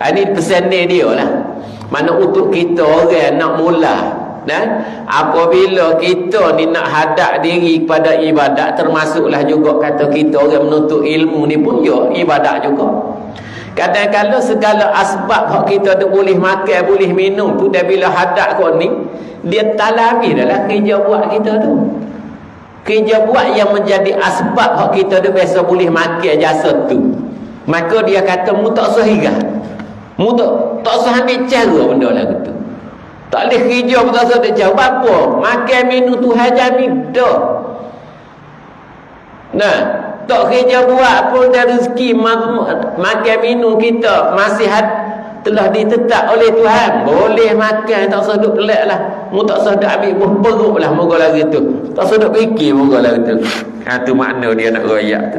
Ini pesan dia lah. Mana untuk kita orang nak mula, apabila kita ni nak hadap diri kepada ibadat, termasuklah juga kata kita orang menuntut ilmu ni pun ibadat juga. Kadang-kadang segala asbab hak kita tu boleh makan, boleh minum tu, dah bila hadap kau ni, dia talami dalam kerja buat kita tu. Kerja buat yang menjadi asbab hak kita tu biasa boleh makan jasa tu. Maka dia kata mu tak usah hirah. Mu tak usah ambil cara benda lagu tu. Tak boleh kerja pun tak usah ambil cara. Apa? Makan minum Tuhan jamin dah. Nah, tak kerja buat pun dari rezeki makan minum kita masih telah ditetap oleh Tuhan. Boleh makan, tak usah duduk pelik lah. Mu tak usah duduk ambil buah perut lah moga lagi tu. Tak usah duduk fikir moga lagi tu. Tu makna dia nak royak tu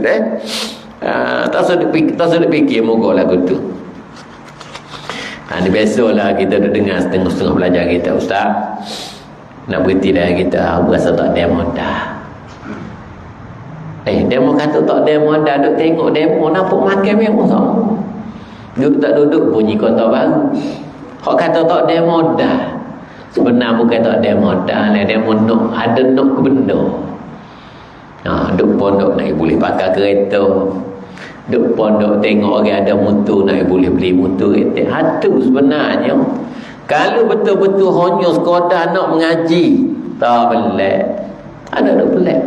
tak usah duduk fikir moga lagu tu. Ni biasalah kita duduk dengar setengah-setengah belajar kita, ustaz. Nak berhenti dah kita berasa tak demo dah. Demo kata tak demo dah, duk tengok demo nampak makan memang sama. Duduk tak duduk bunyi kota baru. Hak kata tak demo dah. Sebenarnya bukan tak demo dah, demo nak ada nak ke benda. Duk pondok nak boleh pakai kereta. Duk pondok tengok orang ada motor nak boleh beli motor kereta. Itu sebenarnya. Kalau betul-betul hanya sekadar nak mengaji, tak pelik. Ada duk pelik.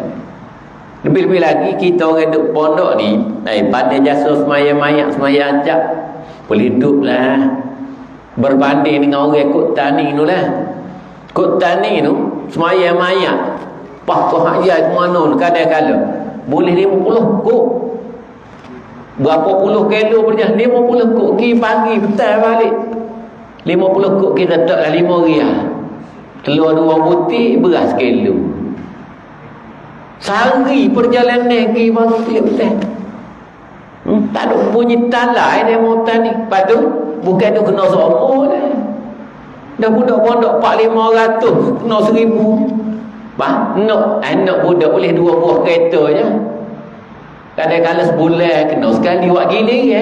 Lebih-lebih lagi kita orang duk pondok ni, pada jasa semaya-mayak, semaya ajak, boleh duduk lah. Berbanding dengan orang kot tani tu lah. Kot tani tu, semaya-mayak. Kau hajat ke mana tu, kadang-kadang boleh 50 kok. Berapa puluh kilo berjalan, 50 kok pergi pagi, petang balik. 50 kok kita taklah 5 rial. Telur 2 butir, beras kilo. Sehari perjalanan pergi baru petang. Tak ada bunyi talai dia motor ni. Lepas tu bukan tu kena semua dah. Dah budak pondok 400-500 kena 1000. Nak budak boleh 2 buah kereta je. Kadang-kadang sebulan kena sekali buat gini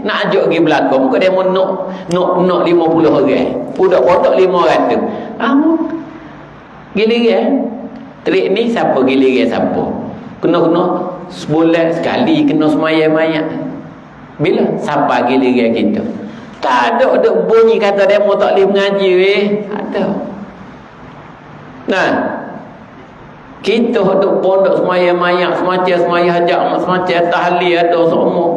nak ajak pergi belakang bukan dia nak 50 orang. Budak pondok 500. Giliran trik ni siapa giliran siapa? Kena sebulan sekali kena semaya-mayak. Bila siapa giliran kita? Tak ada bunyi kata demo tak boleh mengaji ada. Kita duduk pondok semaya-mayak, semacam semaya hajak, semacam tahlil ada semua.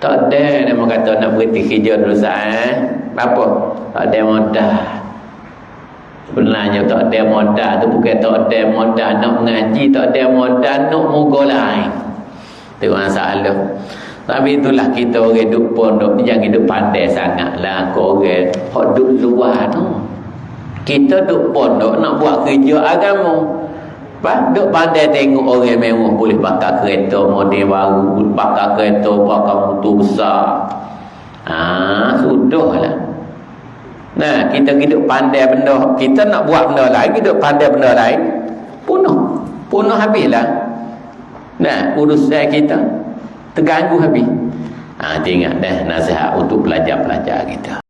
Tak ada dia kata nak berhenti kerja dulu apa? Tak ada modal. Sebenarnya tak ada modal tu bukan tak ada modal nak mengaji, tak ada modal nak moga lain. Itu masalah. Tapi itulah kita orang duduk pondok ni jangan duduk pandai sangatlah kau orang hok duduk luar tu. Kita duduk pondok nak buat kerja agama. Duduk pandai tengok orang mewah boleh pakai kereta model baru, pakai kereta, pakai motor besar. Sudahlah. Kita hidup pandai benda. Kita nak buat benda lain, hidup pandai benda lain. Punuh habislah. Urusan kita terganggu habis. Ingat dah nasihat untuk pelajar-pelajar kita.